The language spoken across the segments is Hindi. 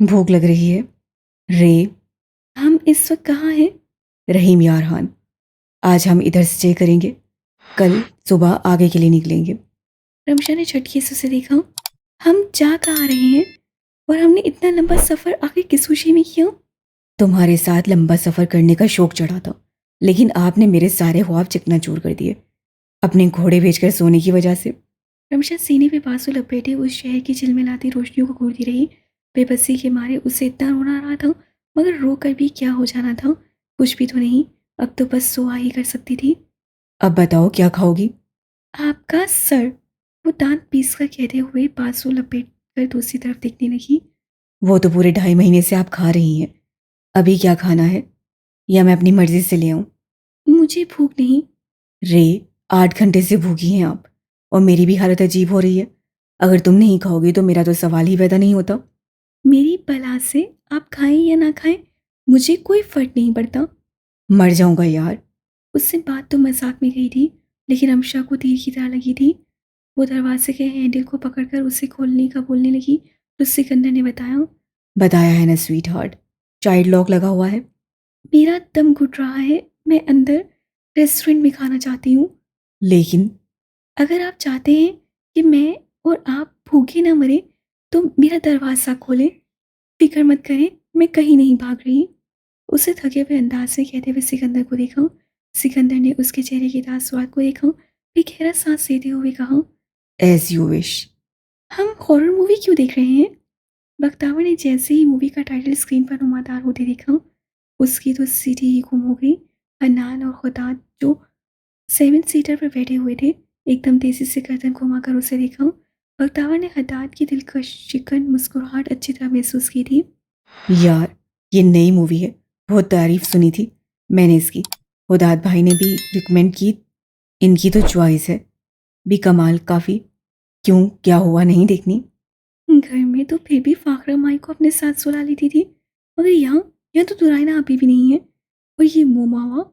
भूख लग रही है। रे, हम इस वक्त कहाँ हैं? रहीम यार खान, आज हम इधर स्टे करेंगे, कल सुबह आगे के लिए निकलेंगे। रमशा ने झटके से उसे देखा। हम जा कहाँ रहे हैं? और हमने इतना लंबा सफर आखिर किस खुशी में किया? तुम्हारे साथ लंबा सफर करने का शौक चढ़ा था, लेकिन आपने मेरे सारे ख्वाब चकनाचूर कर दिए, अपने घोड़े बेचकर सोने की वजह से। रमशा सीने पे बांसुर लपेटे उस शहर की झिलमिलाती रोशनियों को घूरती रही। बेबसी के मारे उसे इतना रोना आ रहा था, मगर रो कर भी क्या हो जाना था? कुछ भी तो नहीं, अब तो बस सुहा ही कर सकती थी। अब बताओ क्या खाओगी? आपका सर, वो दांत पीस कर कहते हुए बांसुर लपेट कर दूसरी तरफ देखने लगी। वो तो पूरे 2.5 महीने से आप खा रही हैं, अभी क्या खाना है? या मैं अपनी मर्जी से ले आऊं? मुझे भूख नहीं। रे, 8 घंटे से भूखी हैं आप, और मेरी भी हालत अजीब हो रही है। अगर तुम नहीं खाओगी तो मेरा तो सवाल ही पैदा नहीं होता। मेरी बला से आप खाएं या ना खाएं, मुझे कोई फर्क नहीं पड़ता। मर जाऊंगा यार। उससे बात तो मजाक में गई थी, लेकिन अमशा को तीर की तरह लगी थी। वो दरवाजे के हैंडल को पकड़कर उसे खोलने का बोलने लगी तो सिकंदर ने बताया है ना स्वीट हार्ट, चाइल्ड लॉक लगा हुआ है। मेरा दम घुट रहा है, मैं अंदर रेस्टोरेंट में खाना चाहती हूँ। लेकिन अगर आप चाहते हैं कि मैं और आप भूखे ना मरे, तो मेरा दरवाज़ा खोलें। फिक्र मत करें, मैं कहीं नहीं भाग रही। उसे थके हुए अंदाज से कहते हुए सिकंदर को देखा। सिकंदर ने उसके चेहरे के तासुरात को देखा, फिर गहरा सांस लेते हुए कहा, एज यू विश। हम हॉरर मूवी क्यों देख रहे हैं? बख्तावर ने जैसे ही मूवी का टाइटल स्क्रीन पर नुमादार होते देखा, उसकी तो सीटी ही गुम हो गई। हन्नान और खुदात जो 7 सीटर पर बैठे हुए थे, एकदम तेजी से गर्दन घुमाकर उसे देखा। बख्तावर ने हद्दाद की दिलकश चिकन मुस्कुराहट अच्छी तरह महसूस की थी। यार, ये नई मूवी है, बहुत तारीफ सुनी थी मैंने इसकी। हुदाद भाई ने भी रिकमेंड की। इनकी तो चॉइस है भी कमाल काफ़ी। क्यों, क्या हुआ, नहीं देखनी? घर में तो फिर भी फाखरा माई को अपने साथ सुला लेती थी, मगर यहाँ यहाँ तो दुरायना अभी भी नहीं है। और ये मोमावा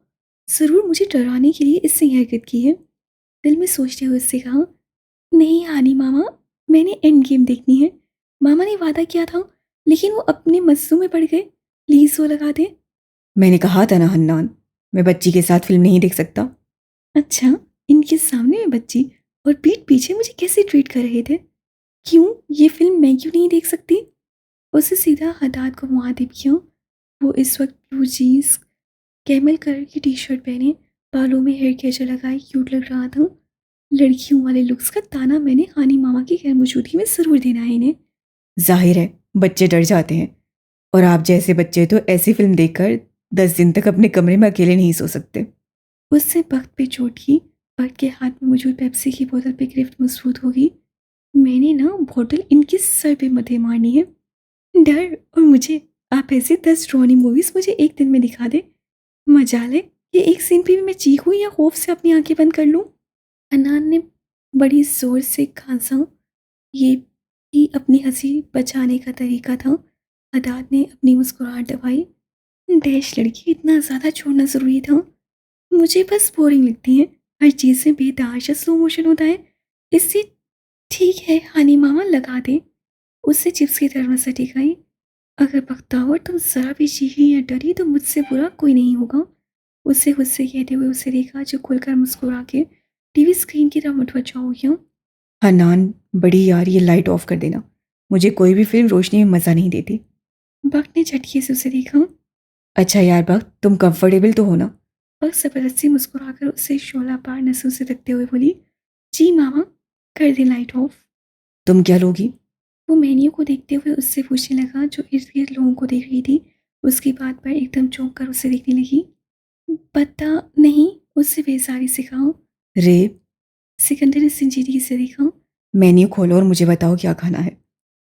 ज़रूर मुझे डराने के लिए इससे ये हरकत की है। दिल में सोचते हुए उससे कहा, नहीं हानी मामा, मैंने एंड गेम देखनी है। मामा ने वादा किया था, लेकिन वो अपने मस्सों में पड़ गए। प्लीज़ वो लगा दे। मैंने कहा था ना हन्नान, मैं बच्ची के साथ फिल्म नहीं देख सकता। अच्छा, इनके सामने मैं बच्ची और पीठ पीछे मुझे कैसे ट्रीट कर रहे थे? क्यों, ये फिल्म मैं क्यों नहीं देख सकती? उसे सीधा हदाद को मुहातिब किया। वो इस वक्त ब्लू जीन्स, कैमल कलर की टी शर्ट पहने, बालों में हेयर कैचर लगाए क्यूट लग रहा था। लड़कियों वाले लुक्स का ताना मैंने हानी मामा की गैर मौजूदगी में ज़रूर देना है इन्हें। जाहिर है, बच्चे डर जाते हैं, और आप जैसे बच्चे तो ऐसी फिल्म देखकर 10 दिन तक अपने कमरे में अकेले नहीं सो सकते। उससे वक्त पे चोट की, वक्त के हाथ में मौजूद पेप्सी की बोतल पे गिरफ्त मजबूत होगी। मैंने ना बोतल इनके सर पे मथे मारनी है। डर और मुझे, आप ऐसे 10 ड्रानी मूवीज मुझे एक दिन में दिखा दे। मजा ले, ये एक सीन पे भी मैं चीखूं या खौफ से अपनी आंखें बंद कर लूं? अनान ने बड़ी जोर से खांसा। ये भी अपनी हंसी बचाने का तरीका था। हदाद ने अपनी मुस्कुराहट दबाई। देश लड़की, इतना ज़्यादा छोड़ना ज़रूरी था? मुझे बस बोरिंग लगती है, हर चीज़ में बेतहाशा स्लो मोशन होता है। इससे ठीक है हानी मामा, लगा दे। उससे चिप्स की तरह सटी गई। अगर बख्तावर तुम जरा भी चीखी या डरी तो मुझसे बुरा कोई नहीं होगा। उससे गुस्से कहते हुए उसे देखा जो खुलकर मुस्कुरा के टीवी स्क्रीन की तरफ मुतवज्जो हो गया। हनान, बड़ी यार, ये लाइट ऑफ कर देना, मुझे कोई भी फिल्म रोशनी में मज़ा नहीं देती। बख्त ने झटके से उसे देखा। अच्छा यार बख्त, तुम कंफर्टेबल तो हो ना? बख्त जबरदस्ती मुस्कुराकर उसे शोला पार नसों से रखते हुए बोली, जी मामा, कर दे लाइट ऑफ। तुम क्या लोगी? वो मेन्यू को देखते हुए उससे पूछने लगा जो इर्द गिर्द लोगों को देख रही थी। उसकी बात पर एकदम चौंक कर उसे देखने लगी। पता नहीं, उससे बेसारी से कहा। रे, सिकंदर ने संजीदगी से देखा। मेन्यू खोलो और मुझे बताओ क्या खाना है।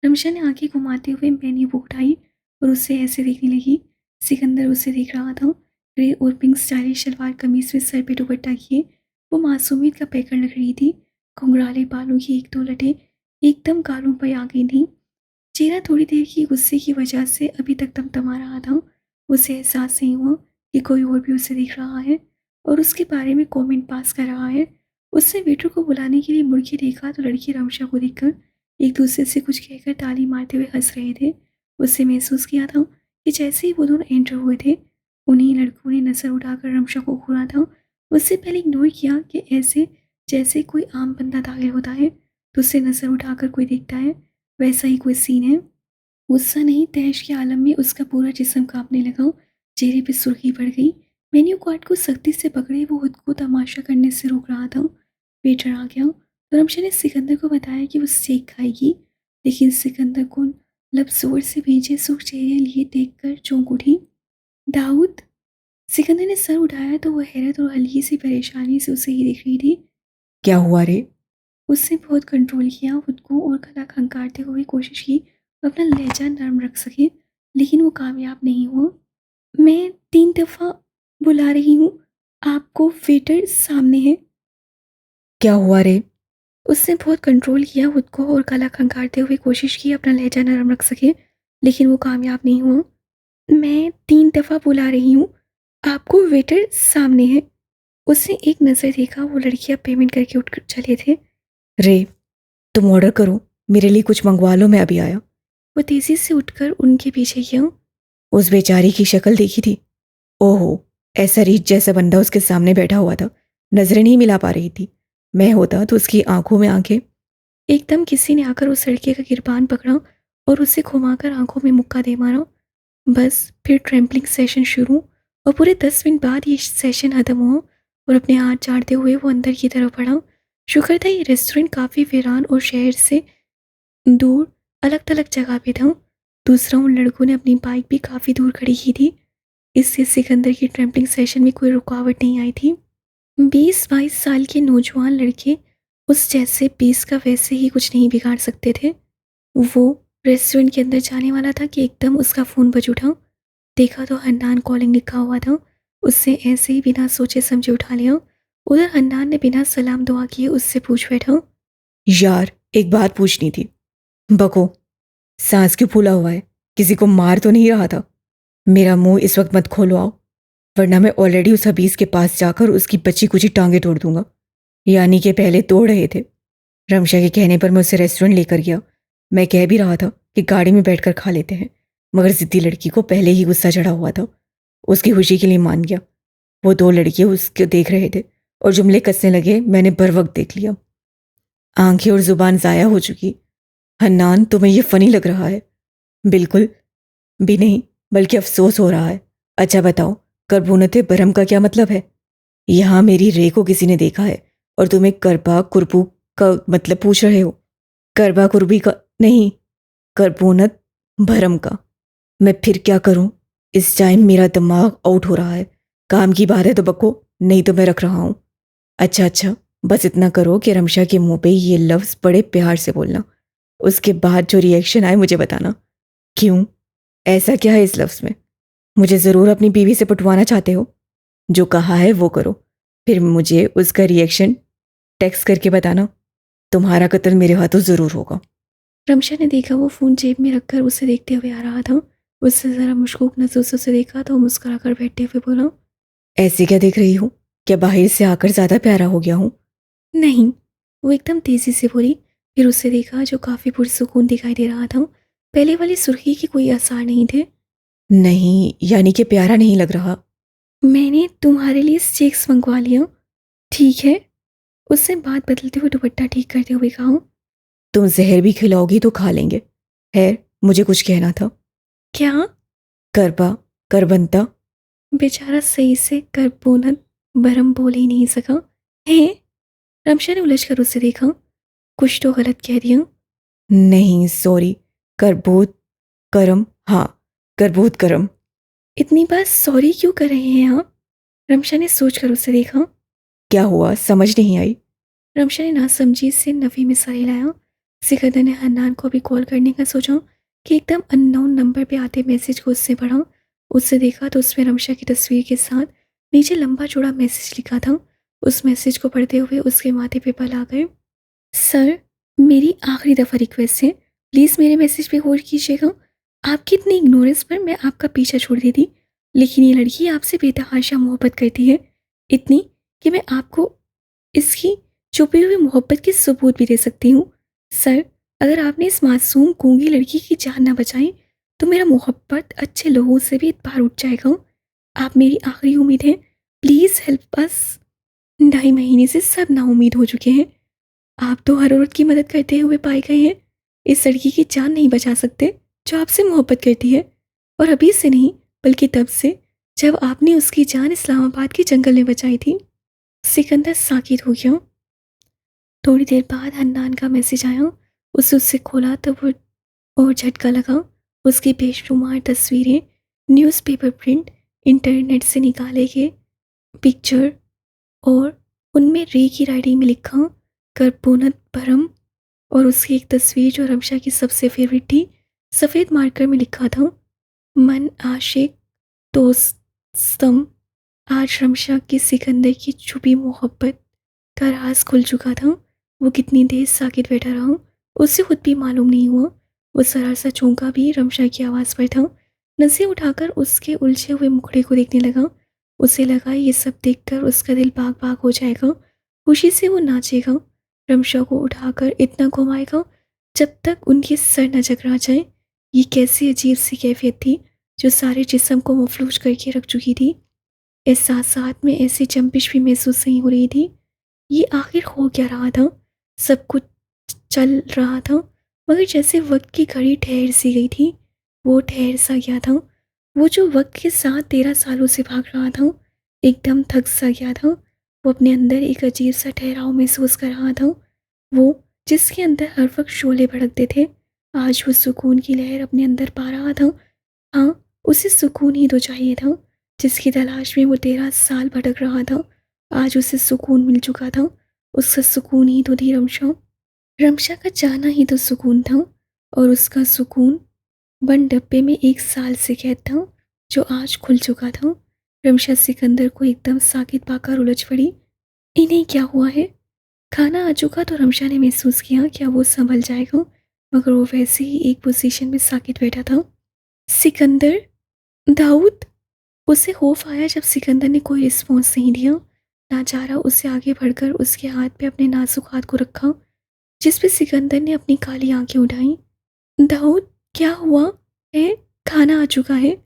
रमशा ने आंखें घुमाते हुए मेन्यू बुक उठाई और उससे ऐसे देखने लगी। सिकंदर उसे देख रहा था। ग्रे और पिंक स्टाइलिश शलवार कमीज में सर पे दुपट्टा किए वो मासूमियत का पैकर लग रही थी। घुंघराले बालों की एक दो लटें एकदम गालों पर आ गई थी। चेहरा थोड़ी देर की गुस्से की वजह से अभी तक तमतमा रहा था। उसे एहसास नहीं हुआ कि कोई और भी उसे देख रहा है और उसके बारे में कमेंट पास कर रहा है। उसने वेटर को बुलाने के लिए मुड़ के देखा तो लड़की रमशा को देखकर एक दूसरे से कुछ कहकर ताली मारते हुए हंस रहे थे। उससे महसूस किया था कि जैसे ही वो दोनों एंटर हुए थे, उन्हीं लड़कों ने नज़र उठाकर रमशा को घूरा था। उससे पहले इग्नोर किया कि ऐसे जैसे कोई आम बंदा दाखिल होता है तो उससे नज़र उठाकर कोई देखता है, वैसा ही कोई सीन है। गुस्सा नहीं, तैश के आलम में उसका पूरा जिस्म कांपने लगा। चेहरे पे सुर्खी पड़ गई। मेन्यू कार्ड को सख्ती से पकड़े वो खुद को तमाशा करने से रोक रहा था। वेटर आ गया तो रमशा ने सिकंदर को बताया कि वो स्टेक खाएगी, लेकिन सिकंदर को लब जोर से भेजे सूख चेहरे लिए देखकर चौंक उठी। दाऊद। सिकंदर ने सर उठाया तो वह हैरत और हल्की सी परेशानी से उसे ही देख रही थी। क्या हुआ रे? उसने बहुत कंट्रोल किया खुद को और गला खंगारते हुए कोशिश की अपना लहजा नरम रख सके, लेकिन वो कामयाब नहीं हुआ। मैं 3 दफ़ा बुला रही हूँ आपको, वेटर सामने है। क्या हुआ रे? उसने बहुत कंट्रोल किया खुद को और गला खंगारते हुए कोशिश की अपना लहजा नरम रख सके, लेकिन वो कामयाब नहीं हुआ। मैं 3 दफ़ा बुला रही हूँ आपको, वेटर सामने है। उसने एक नज़र देखा, वो लड़कियां पेमेंट करके उठ चले थे। रे, तुम ऑर्डर करो, मेरे लिए कुछ मंगवा लो, मैं अभी आया। वो तेजी से उठकर उनके पीछे गया। उस बेचारी की शक्ल देखी थी? ओहो, ऐसा रीछ जैसा बंदा उसके सामने बैठा हुआ था, नजरें नहीं मिला पा रही थी। मैं होता तो उसकी आंखों में आंखें। एकदम किसी ने आकर उस लड़के का गिरबान पकड़ा और उसे घुमाकर आंखों में मुक्का दे मारा। बस फिर ट्रैम्पलिंग सेशन शुरू, और पूरे 10 मिनट बाद ये सेशन खत्म हुआ और अपने हाथ चाटते हुए वो अंदर की तरफ बढ़ा। शुक्र था ये रेस्टोरेंट काफ़ी वीरान और शहर से दूर अलग थलग जगह पे था। दूसरा, उन लड़कों ने अपनी बाइक भी काफ़ी दूर खड़ी की थी, इससे सिकंदर की ट्रैम्पलिंग सेशन में कोई रुकावट नहीं आई थी। 20-22 साल के नौजवान लड़के उस जैसे 20 का वैसे ही कुछ नहीं बिगाड़ सकते थे। वो रेस्टोरेंट के अंदर जाने वाला था कि एकदम उसका फ़ोन बज उठा। देखा तो हन्नान कॉलिंग लिखा हुआ था। उससे ऐसे ही बिना सोचे समझे उठा लिया। उधर हन्नान ने बिना सलाम दुआ किए उससे पूछ बैठा। यार, एक बात पूछनी थी। बको, सांस क्यों फूला हुआ है? किसी को मार तो नहीं रहा था? मेरा मुंह इस वक्त मत खोलो आओ, वरना मैं ऑलरेडी उस हबीज के पास जाकर उसकी बची कुची टांगे तोड़ दूंगा। यानी कि पहले तोड़ रहे थे। रमशा के कहने पर मैं उसे रेस्टोरेंट लेकर गया। मैं कह भी रहा था कि गाड़ी में बैठकर खा लेते हैं, मगर जिद्दी लड़की को पहले ही गुस्सा चढ़ा हुआ था। उसकी खुशी के लिए मान गया। वो 2 लड़कियां उसको देख रहे थे और जुमले कसने लगे। मैंने बर वक्त देख लिया। आंखें और जुबान जाया हो चुकी। हन्नान, तुम्हें यह फनी लग रहा है? बिल्कुल भी नहीं, बल्कि अफसोस हो रहा है। अच्छा बताओ, करबूनते बरम का क्या मतलब है? यहाँ मेरी रे को किसी ने देखा है और तुम्हें करबा कुरबू का मतलब पूछ रहे हो? करबा कुरबी का नहीं, करबूनत भरम का। मैं फिर क्या करूं? इस टाइम मेरा दिमाग आउट हो रहा है। काम की बात है तो बको, नहीं तो मैं रख रहा हूं। अच्छा अच्छा, बस इतना करो कि रमशा के मुंह पे ये लफ्ज़ बड़े प्यार से बोलना। उसके बाद जो रिएक्शन आए मुझे बताना। क्यों? ऐसा क्या है इस लफ्ज़ में? मुझे ज़रूर अपनी बीवी से पटवाना चाहते हो? जो कहा है वो करो, फिर मुझे उसका रिएक्शन टेक्स्ट करके बताना। तुम्हारा कत्ल मेरे हाथों ज़रूर होगा। रमशा ने देखा वो फ़ोन जेब में रखकर उसे देखते हुए आ रहा था। उससे ज़रा मशकूक नज़रों से उसे देखा तो मुस्कुरा कर बैठते हुए बोला। ऐसे क्या देख रही हूँ? क्या बाहर से आकर ज़्यादा प्यारा हो गया हूँ? नहीं, वो एकदम तेज़ी से बोली। फिर उसे देखा जो काफ़ी पुरसुकून दिखाई दे रहा था। पहले वाली सुर्खी के कोई आसार नहीं थे। नहीं, यानी कि प्यारा नहीं लग रहा। मैंने तुम्हारे लिए स्टेक्स मंगवा लिया। ठीक है, उसने बात बदलते हुए दुपट्टा ठीक करते हुए कहा। तुम जहर भी खिलाओगी तो खा लेंगे। है, मुझे कुछ कहना था। क्या? करबा, करबंता। बेचारा सही से करबोनत बरम बोल ही नहीं सका। है? रमशा ने उलझ कर उसे देखा। कुछ तो गलत कह दिया। नहीं सॉरी, करबोत करम, हाँ, करबूत करम। इतनी बार सॉरी क्यों कर रहे हैं आप? रमशा ने सोच कर उसे देखा। क्या हुआ, समझ नहीं आई? रमशा ने नासमझी से नफी मिसाइल आया। सिकंदर ने हन्नान को भी कॉल करने का सोचा कि एकदम अननोन नंबर पे आते मैसेज को उससे पढ़ा। उससे देखा तो उसमें रमशा की तस्वीर के साथ नीचे लंबा चौड़ा मैसेज लिखा था। उस मैसेज को पढ़ते हुए उसके माथे पे बल आ गए। सर, मेरी आखिरी दफ़ा रिक्वेस्ट है, प्लीज़ मेरे मैसेज पे गौर कीजिएगा। आपकी इतनी इग्नोरेंस पर मैं आपका पीछा छोड़ देती, लेकिन ये लड़की आपसे बेतहाशा मोहब्बत करती है, इतनी कि मैं आपको इसकी छुपी हुई मोहब्बत के सबूत भी दे सकती हूँ। सर, अगर आपने इस मासूम गूंगी लड़की की जान ना बचाई तो मेरा मोहब्बत अच्छे लोगों से भी बाहर उठ जाएगा। आप मेरी आखिरी उम्मीद हैं, प्लीज़ हेल्प अस। 2.5 महीने से सब नाउम्मीद हो चुके हैं। आप तो हर औरत की मदद करते हुए पाए गए हैं। इस लड़की की जान नहीं बचा सकते जो आपसे मोहब्बत करती है, और अभी से नहीं बल्कि तब से जब आपने उसकी जान इस्लामाबाद के जंगल में बचाई थी। सिकंदर साकित हो गया। थोड़ी देर बाद हन्नान का मैसेज आया। उसे खोला तब वो और झटका लगा। उसकी बेशुमार तस्वीरें, न्यूज़पेपर प्रिंट, इंटरनेट से निकाले गए पिक्चर, और उनमें रे की राइटिंग में लिखा करपोनत परम, और उसकी एक तस्वीर जो रमशा की सबसे फेवरेट थी, सफ़ेद मार्कर में लिखा था मन आशिक दोस्तम। आज रमशा की सिकंदर की छुपी मोहब्बत का राज खुल चुका था। वो कितनी देर साकित बैठा रहा, उसे खुद भी मालूम नहीं हुआ। वो जरा सा चौंका भी रमशा की आवाज़ पर था। नसें उठाकर उसके उलझे हुए मुखड़े को देखने लगा। उसे लगा ये सब देखकर उसका दिल बाग बाग हो जाएगा। खुशी से वो नाचेगा, रमशा को उठाकर इतना घुमाएगा जब तक उनकी सर न चकरा जाए। ये कैसी अजीब सी कैफियत थी जो सारे जिस्म को मफलूज करके रख चुकी थी। एहसासात में ऐसी जंपिश भी महसूस नहीं हो रही थी। ये आखिर हो क्या रहा था? सब कुछ चल रहा था, मगर जैसे वक्त की घड़ी ठहर सी गई थी। वो ठहर सा गया था। वो जो वक्त के साथ 13 सालों से भाग रहा था, एकदम थक सा गया था। वो अपने अंदर एक अजीब सा ठहराव महसूस कर रहा था। वो जिसके अंदर हर वक्त शोले भड़कते थे, आज वो सुकून की लहर अपने अंदर पा रहा था। हाँ, उसे सुकून ही तो चाहिए था, जिसकी तलाश में वो 13 साल भटक रहा था। आज उसे सुकून मिल चुका था। उसका सुकून ही तो थी रमशा। रमशा का जाना ही तो सुकून था, और उसका सुकून बंद डब्बे में 1 साल से कैद था, जो आज खुल चुका था। रमशा सिकंदर को एकदम साकित पाकर उलझ पड़ी। इन्हें क्या हुआ है? खाना आ चुका तो रमशा ने महसूस किया क्या वो संभल जाएगा, मगर वो वैसे ही एक पोजीशन में साकित बैठा था। सिकंदर, दाऊद। उसे खौफ आया जब सिकंदर ने कोई रिस्पॉन्स नहीं दिया। नाचारा उसे आगे बढ़कर उसके हाथ पे अपने नाजुक हाथ को रखा, जिस पे सिकंदर ने अपनी काली आंखें उठाई। दाऊद, क्या हुआ है? खाना आ चुका है।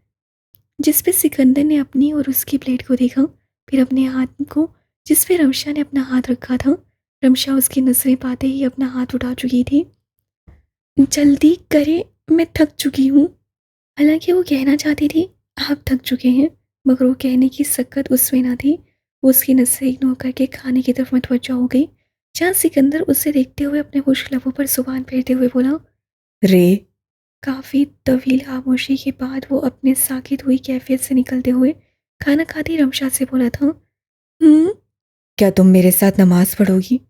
जिस पे सिकंदर ने अपनी और उसकी प्लेट को देखा, फिर अपने हाथ को जिस पे रमशा ने अपना हाथ रखा था। रमशा उसकी नजरें पाते ही अपना हाथ उठा चुकी थी। जल्दी करे, मैं थक चुकी हूँ। हालांकि वो कहना चाहती थी आप थक चुके हैं, मगर वो कहने की सकत उसमें ना थी। वो उसकी नजरें इग्नोर करके खाने की तरफ मुतवज्जा हो गई, जहाँ सिकंदर उसे देखते हुए अपने खुश्क लबों पर जुबान फेरते हुए बोला, रे। काफ़ी तवील खामोशी के बाद वो अपने साकित हुई कैफियत से निकलते हुए खाना खाती रमशा से बोला था, क्या तुम मेरे साथ नमाज पढ़ोगी?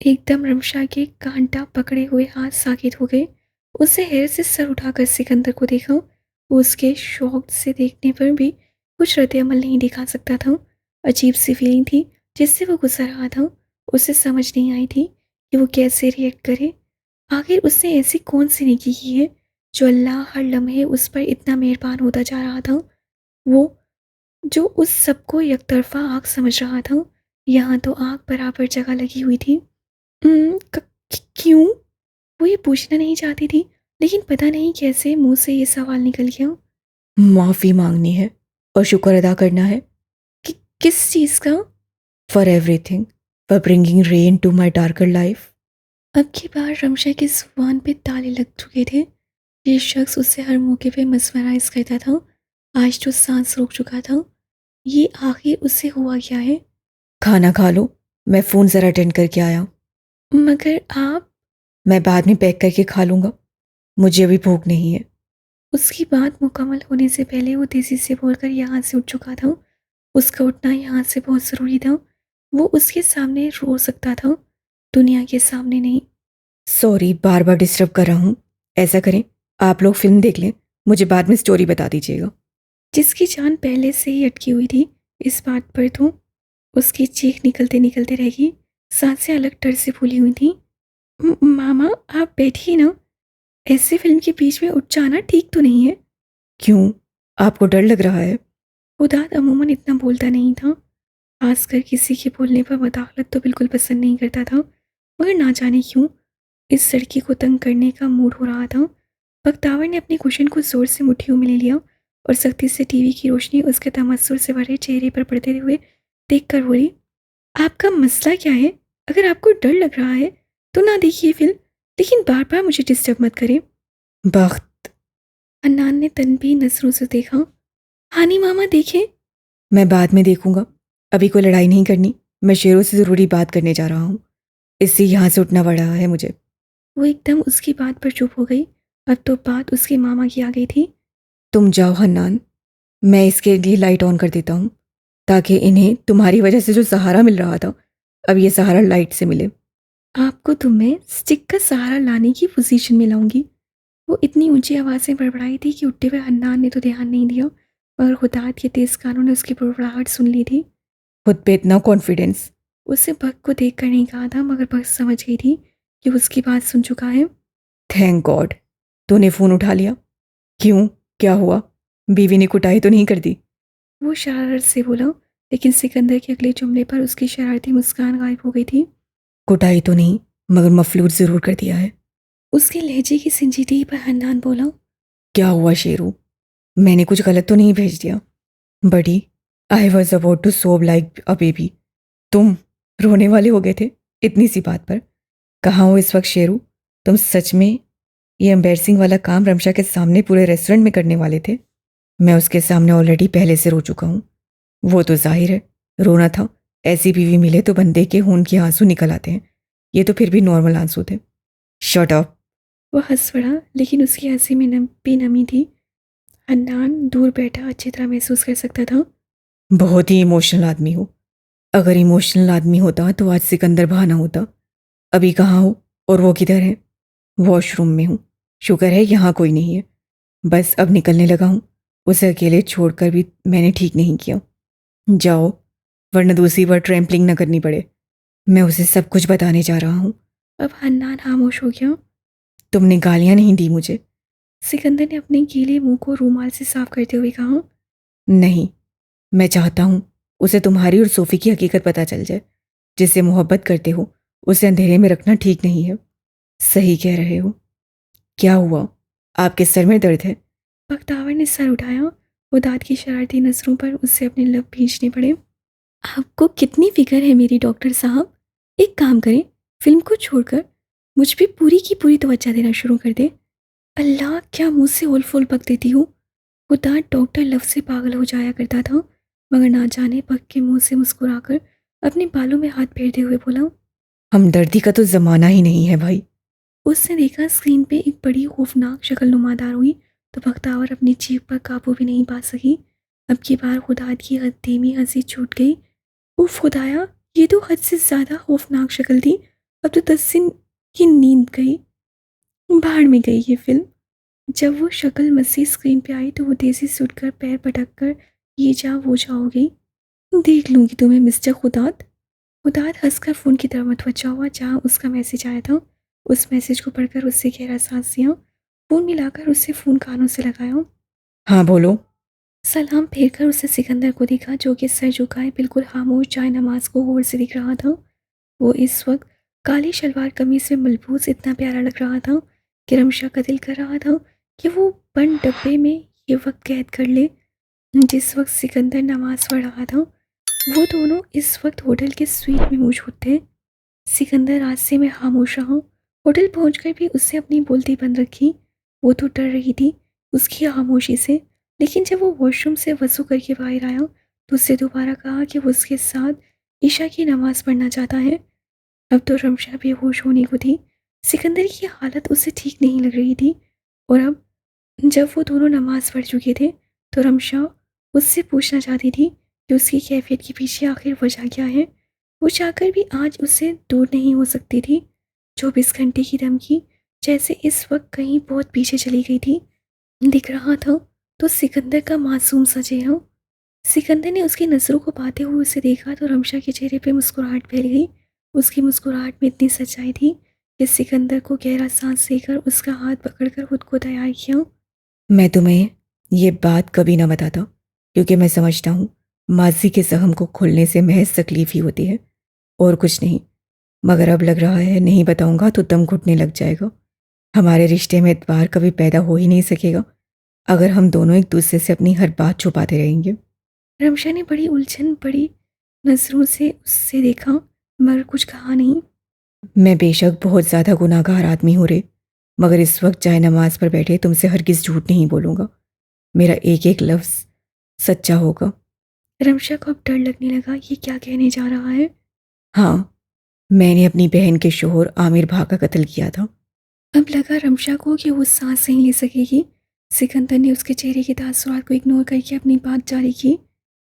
एकदम रमशा के कांटा पकड़े हुए हाथ साकित हो गए। उसे हैर से सर उठाकर सिकंदर को देखा। वो उसके शौक से देखने पर भी कुछ रद्द अमल नहीं दिखा सकता था। अजीब सी फीलिंग थी जिससे वो गुजर रहा था। उसे समझ नहीं आई थी कि वो कैसे रिएक्ट करे। आखिर उसने ऐसी कौन सी नेकी की है जो अल्लाह हर लम्हे उस पर इतना मेहरबान होता जा रहा था। वो जो उस सबको एकतरफा आग समझ रहा था, यहाँ तो आग बराबर जगह लगी हुई थी। क्यों? वो ये पूछना नहीं चाहती थी, लेकिन पता नहीं कैसे मुंह से ये सवाल निकल गया। माफ़ी मांगनी है और शुक्र अदा करना है। किस चीज़ का? For everything, for bringing rain to my darker life. अब की बार रमशा की जुबान पे ताले लग चुके थे। ये शख्स उससे हर मौके पे मस्मराइज करता था। आज तो सांस रोक चुका था। ये आखिर उससे हुआ क्या है? खाना खा लो, मैं फ़ोन ज़रा अटेंड करके आया। मगर आप? मैं बाद में पैक करके खा लूँगा, मुझे अभी भूख नहीं है। उसकी बात मुकम्मल होने से पहले वो तेज़ी से बोलकर यहाँ से उठ चुका था। उसका उठना यहाँ से बहुत ज़रूरी था। वो उसके सामने रो सकता था, दुनिया के सामने नहीं। सॉरी, बार बार डिस्टर्ब कर रहा हूँ। ऐसा करें, आप लोग फिल्म देख लें, मुझे बाद में स्टोरी बता दीजिएगा। जिसकी जान पहले से ही अटकी हुई थी, इस बात पर तो उसकी चीख निकलते निकलते रह गई। सांसें अलग डर से फूली हुई थी। मामा, आप बैठिए ना। ऐसे फिल्म के बीच में उठ जाना ठीक तो नहीं है। क्यों, आपको डर लग रहा है? उदाद अमूमन इतना बोलता नहीं था, खासकर किसी के बोलने पर मुदाखलत तो बिल्कुल पसंद नहीं करता था, मगर ना जाने क्यों इस लड़की को तंग करने का मूड हो रहा था। बख्तावर ने अपने कुशन को जोर से मुट्ठियों में ले लिया और सख्ती से टीवी की रोशनी उसके तमस्सुर से भरे चेहरे पर पड़ते हुए देखकर बोली, आपका मसला क्या है? अगर आपको डर लग रहा है तो ना देखिए फिल्म, लेकिन बार बार मुझे डिस्टर्ब मत करें। बख्त, हन्नान ने तनबीह नजरों से देखा। हानी मामा देखें। मैं बाद में देखूंगा, अभी कोई लड़ाई नहीं करनी। मैं शेरों से ज़रूरी बात करने जा रहा हूँ, इससे यहाँ से उठना पड़ रहा है मुझे। वो एकदम उसकी बात पर चुप हो गई। अब तो बात उसके मामा की आ गई थी। तुम जाओ हन्नान, मैं इसके लिए लाइट ऑन कर देता हूँ, ताकि इन्हें तुम्हारी वजह से जो सहारा मिल रहा था, अब ये सहारा लाइट से मिले। आपको तो मैं स्टिक का सहारा लाने की पोजीशन में लाऊंगी। वो इतनी ऊंची आवाज़ से बड़बड़ाई थी कि उठते हुए हन्नान ने तो ध्यान नहीं दिया, मगर हुदात के तेज कानों ने उसकी बड़बड़ाहट सुन ली थी। खुद पे इतना कॉन्फिडेंस। उसे भक्त को देख कर नहीं कहा था, मगर भक्त समझ गई थी कि उसकी बात सुन चुका है। थैंक गॉड, तूने फ़ोन उठा लिया। क्यों, क्या हुआ? बीवी ने कुटाई तो नहीं कर दी? वो शरारत से बोला, लेकिन सिकंदर के अगले जुमले पर उसकी शरारती मुस्कान गायब हो गई थी। कुटाई तो नहीं, मगर मफलूज ज़रूर कर दिया है। उसके लहजे की संजीदगी पर हन्नान बोला, क्या हुआ शेरू? मैंने कुछ गलत तो नहीं भेज दिया? बड़ी, आई वॉज अबाउट टू सोब लाइक अ बेबी। तुम रोने वाले हो गए थे इतनी सी बात पर? कहाँ हो इस वक्त शेरू? तुम सच में ये एम्बैरसिंग वाला काम रमशा के सामने पूरे रेस्टोरेंट में करने वाले थे? मैं उसके सामने ऑलरेडी पहले से रो चुका हूँ। वो तो जाहिर है रोना था, ऐसी बीवी मिले तो बंदे के खून के आंसू निकल आते हैं। ये तो फिर भी नॉर्मल आंसू थे। Shut up. वह हंस पड़ा, लेकिन उसकी हंसी में बेनमी थी। हन्नान दूर बैठा अच्छी तरह महसूस कर सकता था। बहुत ही इमोशनल आदमी हो। अगर इमोशनल आदमी होता तो आज सिकंदर बहाना होता। अभी कहाँ हो और वो किधर है? वॉशरूम में हूँ। शुक्र है यहाँ कोई नहीं है। बस अब निकलने लगा हूँ। उसे अकेले छोड़कर भी मैंने ठीक नहीं किया। जाओ, वरना दूसरी बार ट्रैम्पलिंग न करनी पड़े। मैं उसे सब कुछ बताने जा रहा हूँ। अब हन्नान खामोश हो गया। तुमने गालियाँ नहीं दी मुझे? सिकंदर ने अपने गीले मुंह को रूमाल से साफ करते हुए कहा। नहीं, मैं चाहता हूँ उसे तुम्हारी और सोफ़ी की हकीकत पता चल जाए। जिससे मोहब्बत करते हो उसे अंधेरे में रखना ठीक नहीं है। सही कह रहे हो। क्या हुआ, आपके सर में दर्द है? बख्तावर ने सर उठाया। उदात की शरारती नजरों पर उससे अपने लब भींचने पड़े। आपको कितनी फिक्र है मेरी डॉक्टर साहब? एक काम करें, फिल्म को छोड़कर मुझ पे पूरी की पूरी तवज्जो देना शुरू कर दे। अल्लाह, क्या मुंह से ओल फोल बक देती हूँ। उदात डॉक्टर लव से पागल हो जाया करता था, मगर ना जाने बक के मुंह से मुस्कुराकर अपने बालों में हाथ फेरते हुए बोला, हमदर्दी का तो जमाना ही नहीं है भाई। उसने देखा स्क्रीन पे एक बड़ी खौफनाक शक्ल नुमादार हुई, तो बख्तावर अपनी जीभ पर काबू भी नहीं पा सकी। अब की बार खुदात की धीमी हंसी छूट गई। उफ खुदाया, ये तो हद से ज्यादा खौफनाक शक्ल थी। अब तो 10 दिन की नींद गई, भाड़ में गई ये फिल्म। जब वो शक्ल मसी स्क्रीन पे आई तो वो तेजी से उठकर पैर पटक कर ये जा वो जा हो गई। देख लूंगी तुम्हें मिस्टर खुदात। खुदात हंसकर फ़ोन की तरफ मतवज्जा हुआ जहाँ उसका मैसेज आया था। उस मैसेज को पढ़कर उससे गहरा सांस लिया। फ़ोन मिलाकर उससे फ़ोन कानों से लगाया। हाँ बोलो। सलाम फेर कर उससे सिकंदर को देखा, जो कि सर झुकाए बिल्कुल खामोश जाए नमाज को गौर से दिख रहा था। वो इस वक्त काली शलवार कमीज में मलबूस इतना प्यारा लग रहा था कि रमशा का दिल कर रहा था कि वो बंद डब्बे में ये वक्त कैद कर ले जिस वक्त सिकंदर नमाज पढ़ रहा था। वो दोनों इस वक्त होटल के स्वीट में मौजूद थे। सिकंदर रास्ते में खामोश रहा। होटल पहुंचकर भी उससे अपनी बोलती बंद रखी। वो तो डर रही थी उसकी खामोशी से, लेकिन जब वो वॉशरूम से वजू करके बाहर आया तो उससे दोबारा कहा कि वो उसके साथ ईशा की नमाज पढ़ना चाहता है। अब तो रमशा बेहोश होने को थी। सिकंदर की हालत उसे ठीक नहीं लग रही थी, और अब जब वो दोनों नमाज पढ़ चुके थे तो रमशा उससे पूछना चाहती थी कि उसकी कैफियत के पीछे आखिर वजह क्या है। वो चाहकर भी आज उससे दूर नहीं हो सकती थी। 24 घंटे की धमकी जैसे इस वक्त कहीं बहुत पीछे चली गई थी। दिख रहा था तो सिकंदर का मासूम सा चेहरा। सिकंदर ने उसकी नज़रों को पाते हुए उसे देखा तो रमशा के चेहरे पे मुस्कुराहट फैल गई। उसकी मुस्कुराहट में इतनी सच्चाई थी कि सिकंदर को गहरा सांस लेकर उसका हाथ पकड़कर खुद को तैयार किया। मैं तुम्हें ये बात कभी ना बताता, क्योंकि मैं समझता हूँ माजी के जख्म को खोलने से महज तकलीफ ही होती है और कुछ नहीं। मगर अब लग रहा है नहीं बताऊंगा तो दम घुटने लग जाएगा। हमारे रिश्ते में एतबार कभी पैदा हो ही नहीं सकेगा अगर हम दोनों एक दूसरे से अपनी हर बात छुपाते रहेंगे। रमशा ने बड़ी उलझन बड़ी नजरों से उससे देखा मगर कुछ कहा नहीं। मैं बेशक बहुत ज़्यादा गुनाहगार आदमी हूँ रे, मगर इस वक्त चाहे नमाज पर बैठे तुमसे हरगिज़ झूठ नहीं बोलूँगा। मेरा एक एक लफ्ज़ सच्चा होगा। रमशा को अब डर लगने लगा, ये क्या कहने जा रहा है। हाँ, मैंने अपनी बहन के शोहर आमिर भा का कत्ल किया था। अब लगा रमशा को कि वो सांस नहीं ले सकेगी। सिकंदर ने उसके चेहरे के तासुरात को इग्नोर करके अपनी बात जारी की।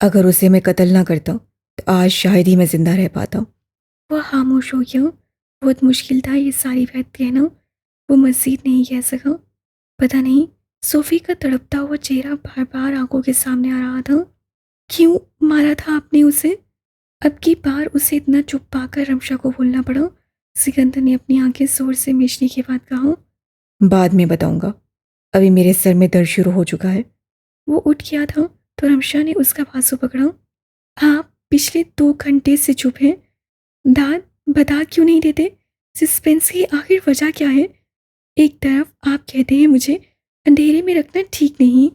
अगर उसे मैं कत्ल ना करता तो आज शायद ही मैं जिंदा रह पाता। वह खामोश हो गया। बहुत मुश्किल था ये सारी बात कहना। वो मज़ीद नहीं कह सका। पता नहीं सोफी का तड़पता हुआ चेहरा बार बार आंखों के सामने आ रहा था। क्यों मारा था आपने उसे? अब की बार उसे इतना चुप पाकर रमशा को बोलना पड़ा। सिकंदर ने अपनी आंखें जोर से मीचने के बाद कहा, बाद में बताऊंगा, अभी मेरे सर में दर्द शुरू हो चुका है। वो उठ गया था तो रमशा ने उसका बाजू पकड़ा। आप पिछले 2 घंटे से चुप हैं। दाद बता क्यों नहीं देते? सस्पेंस की आखिर वजह क्या है? एक तरफ आप कहते हैं मुझे अंधेरे में रखना ठीक नहीं,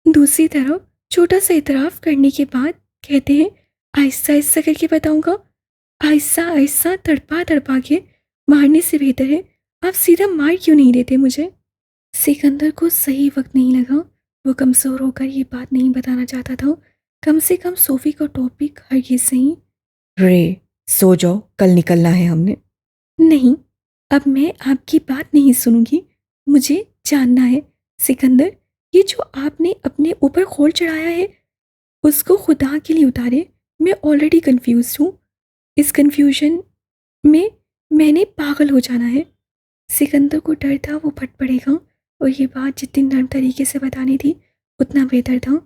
दूसरी तरफ छोटा सा इतराफ़ करने के बाद कहते हैं आहिस्ता आहिस्ता करके बताऊंगा। आहिस्ता आहिस्ता तड़पा तड़पा के मारने से बेहतर है आप सीधा मार क्यों नहीं देते मुझे? सिकंदर को सही वक्त नहीं लगा। वो कमज़ोर होकर ये बात नहीं बताना चाहता था। कम से कम सोफ़ी का टॉपिक हरगिज़ सही। रे सो जाओ, कल निकलना है हमने। नहीं, अब मैं आपकी बात नहीं सुनूंगी। मुझे जानना है सिकंदर, ये जो आपने अपने ऊपर खोल चढ़ाया है उसको खुदा के लिए उतारे। मैं ऑलरेडी कंफ्यूज हूँ। इस कंफ्यूजन में मैंने पागल हो जाना है। सिकंदर को डर था वो फट पड़ेगा और ये बात जितनी नर्म तरीके से बतानी थी उतना बेहतर था।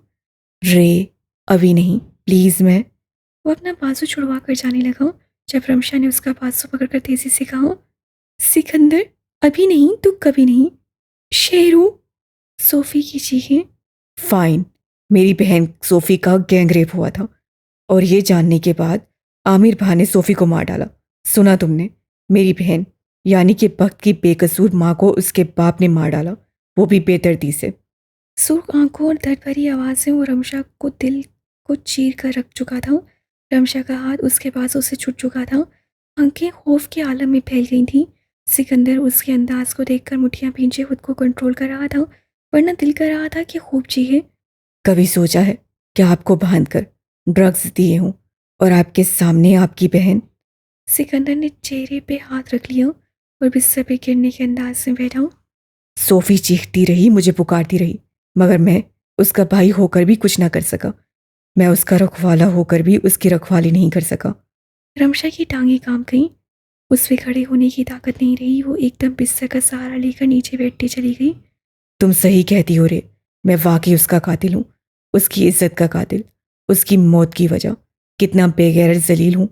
रे अभी नहीं प्लीज़। मैं वो अपना बाजू छुड़वा कर जाने लगा जब रमशा ने उसका बाजू पकड़कर तेजी से कहा, सिकंदर अभी नहीं तो कभी नहीं। शेरू सोफ़ी की चीखें। फाइन, मेरी बहन सोफ़ी का गैंग रेप हुआ था और ये जानने के बाद आमिर भा ने सोफ़ी को मार डाला। सुना तुमने? मेरी बहन यानी कि वक्त की बेकसूर माँ को उसके बाप ने मार डाला, वो भी बेदर्दी से। सुर्ख आंखों और दर्द भरी आवाज़ें वो रमशा को दिल को चीर कर रख चुका था। रमशा का हाथ उसके बाजू से छूट चुका था। आंखें खौफ के आलम में फैल गई थीं। सिकंदर उसके अंदाज को देखकर मुठियां भींचे खुद को कंट्रोल कर रहा था, वरना दिल कर रहा था कि खूब चीखे। कभी सोचा है कि आपको बांध कर ड्रग्स दिए हूँ और आपके सामने आपकी बहन? सिकंदर ने चेहरे पे हाथ रख लिया और बिस्तर पे गिरने के अंदाज से बैठा। सोफ़ी चीखती रही, मुझे पुकारती रही, मगर मैं उसका भाई होकर भी कुछ ना कर सका। मैं उसका रखवाला होकर भी उसकी रखवाली नहीं कर सका। रमशा की टांगें कांप गईं। उससे खड़े होने की ताकत नहीं रही। वो एकदम बिस्तर का सहारा लेकर नीचे बैठती चली गई। तुम सही कहती हो रे, मैं वाकई उसका कातिल हूँ, उसकी इज्जत का कातिल, उसकी मौत की वजह। कितना बेगैरत जलील हूँ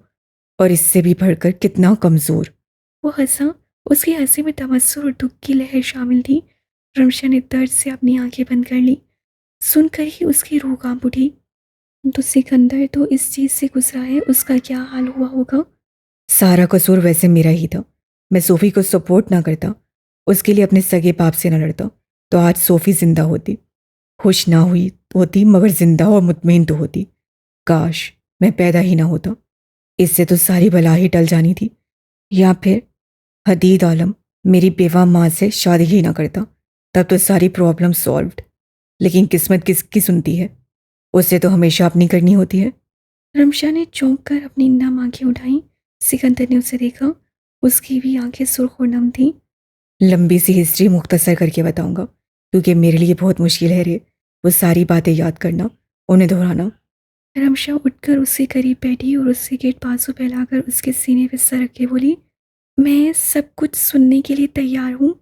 और इससे भी बढ़कर कितना कमज़ोर। वो हंसा। उसके हंसी में तमस्सुर और दुख की लहर शामिल थी। रमशा ने दर्द से अपनी आंखें बंद कर ली। सुनकर ही उसकी रूह कांप उठी। तो सिकंदर तो इस चीज़ से गुजरा है, उसका क्या हाल हुआ होगा? सारा कसूर वैसे मेरा ही था। मैं सोफ़ी को सपोर्ट ना करता, उसके लिए अपने सगे बाप से न लड़ता, तो आज सोफ़ी जिंदा होती। खुश ना हुई होती मगर जिंदा और मुतमईन तो होती। काश मैं पैदा ही ना होता, इससे तो सारी बला ही टल जानी थी। या फिर हदीद आलम मेरी बेवा माँ से शादी ही ना करता, तब तो सारी प्रॉब्लम सॉल्व्ड। लेकिन किस्मत किसकी सुनती है? उसे तो हमेशा अपनी करनी होती है। रमशा ने चौंक कर अपनी नम आंखें उठाईं। सिकंदर ने उसे देखा। उसकी भी आंखें सुर्ख और नम थीं। लंबी सी हिस्ट्री मुख्तसर करके बताऊंगा, क्योंकि मेरे लिए बहुत मुश्किल है रे वो सारी बातें याद करना, उन्हें दोहराना। रमशा उठकर उसके करीब बैठी और उससे गेट बाजू फैलाकर उसके सीने पे सर रख के बोली, मैं सब कुछ सुनने के लिए तैयार हूँ।